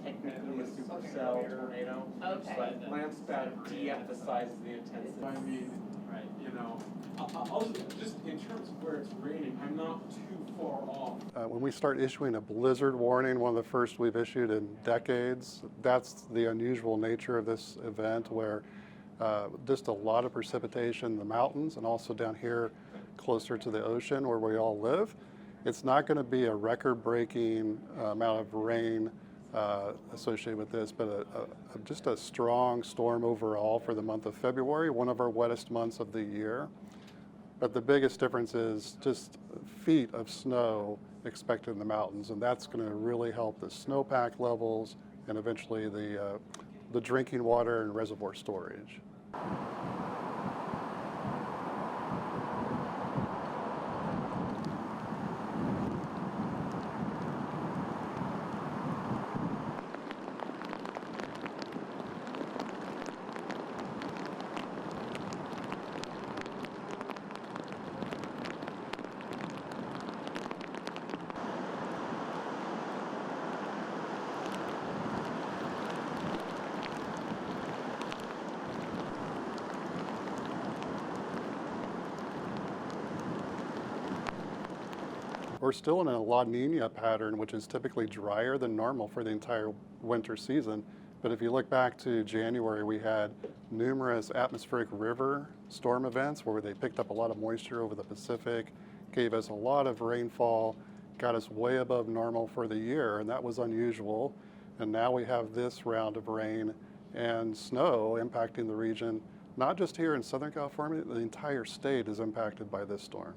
technically a supercell tornado. Okay. But Lampspat de-emphasizes the intensity. I mean, Right. you know, also just in terms of where it's raining, I'm not too far off. When we start issuing a blizzard warning, one of the first we've issued in decades, that's the unusual nature of this event where just a lot of precipitation in the mountains and also down here closer to the ocean where we all live. It's not going to be a record-breaking amount of rain associated with this, but just a strong storm overall for the month of February, one of our wettest months of the year. But the biggest difference is just feet of snow expected in the mountains, and that's going to really help the snowpack levels and eventually the drinking water and reservoir storage. We're still in a La Nina pattern, which is typically drier than normal for the entire winter season. But if you look back to January, we had numerous atmospheric river storm events where they picked up a lot of moisture over the Pacific, gave us a lot of rainfall, got us way above normal for the year, and that was unusual. And now we have this round of rain and snow impacting the region, not just here in Southern California, the entire state is impacted by this storm.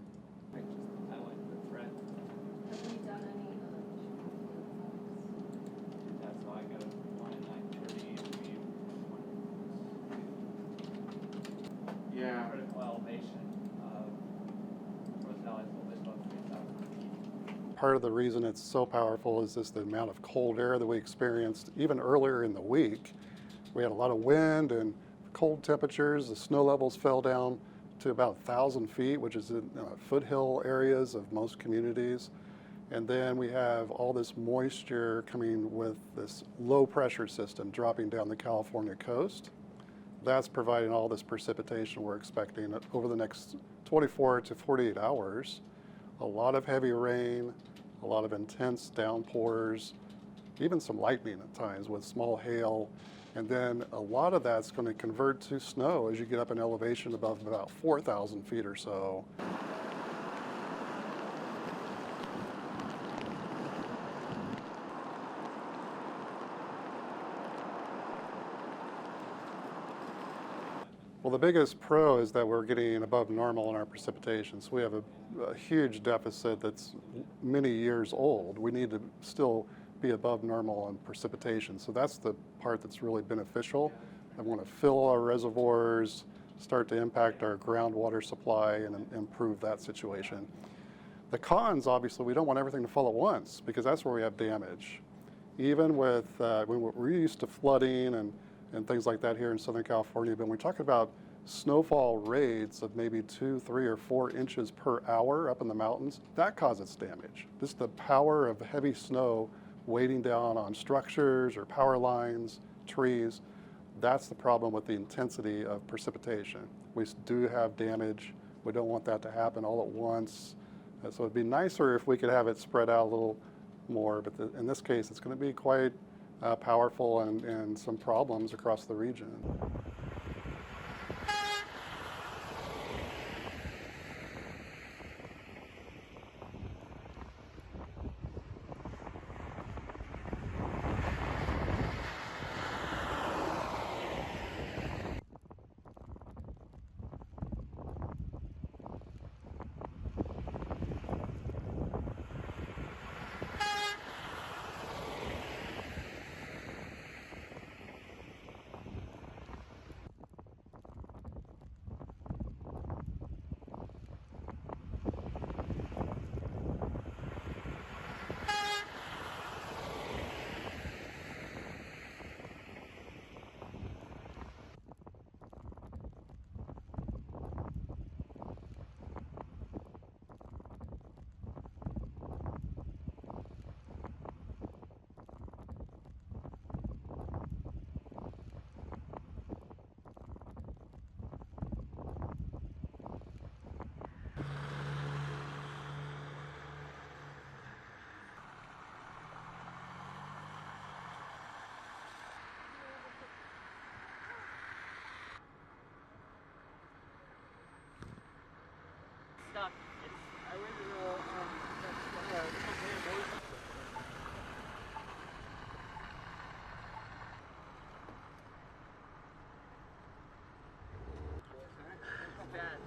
Yeah. Critical elevation was about 3,000 feet. Part of the reason it's so powerful is just the amount of cold air that we experienced even earlier in the week. We had a lot of wind and cold temperatures. The snow levels fell down to about 1,000 feet, which is in foothill areas of most communities. And then we have all this moisture coming with this low pressure system dropping down the California coast. That's providing all this precipitation we're expecting over the next 24 to 48 hours. A lot of heavy rain, a lot of intense downpours, even some lightning at times with small hail. And then a lot of that's going to convert to snow as you get up in elevation above about 4,000 feet or so. Well, the biggest pro is that we're getting above normal in our precipitation. So we have a huge deficit that's many years old. We need to still be above normal on precipitation. So that's the part that's really beneficial. I want to fill our reservoirs, start to impact our groundwater supply and improve that situation. The cons, obviously, we don't want everything to fall at once because that's where we have damage. Even with, we're used to flooding and things like that here in Southern California, but when we talk about snowfall rates of maybe 2, 3, or 4 inches per hour up in the mountains, that causes damage. Just the power of heavy snow weighting down on structures or power lines, trees, that's the problem with the intensity of precipitation. We do have damage. We don't want that to happen all at once. So it'd be nicer if we could have it spread out a little more, but in this case, it's going to be quite powerful and some problems across the region. stuck. It's original, bad, bad.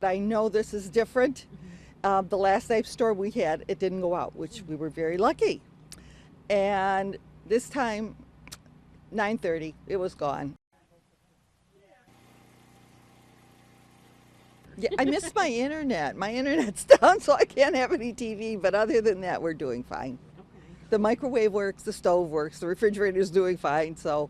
I know this is different. The last knife store we had, it didn't go out, which we were very lucky. And this time, 9:30, it was gone. Yeah, I miss my internet. My internet's down, so I can't have any TV. But other than that, we're doing fine. The microwave works, the stove works, the refrigerator's doing fine. So.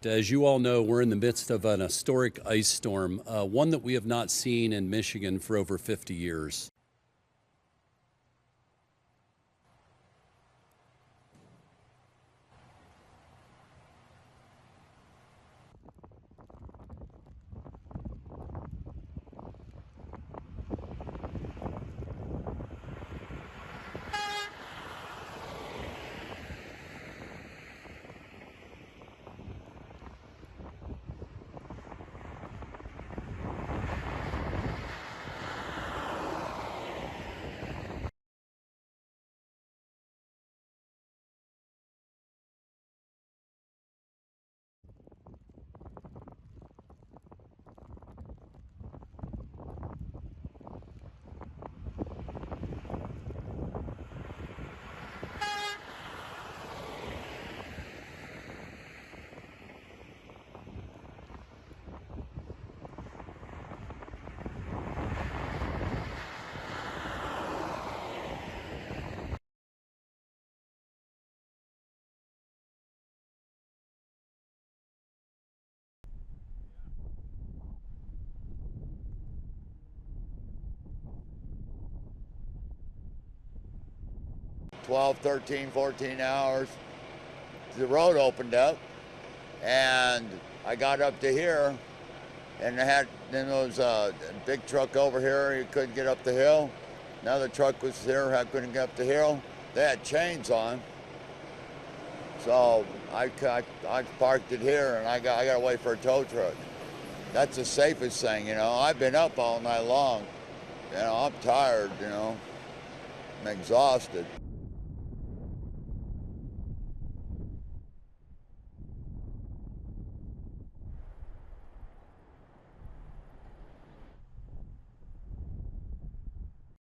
As you all know, we're in the midst of an historic ice storm, one that we have not seen in Michigan for over 50 years. "12, 13, 14 hours, the road opened up, and I got up to here, and then there was a big truck over here. He couldn't get up the hill. Another truck was here. I couldn't get up the hill. They had chains on, so I parked it here, and I got to wait for a tow truck. That's the safest thing, you know. I've been up all night long. You know, I'm tired. You know, I'm exhausted.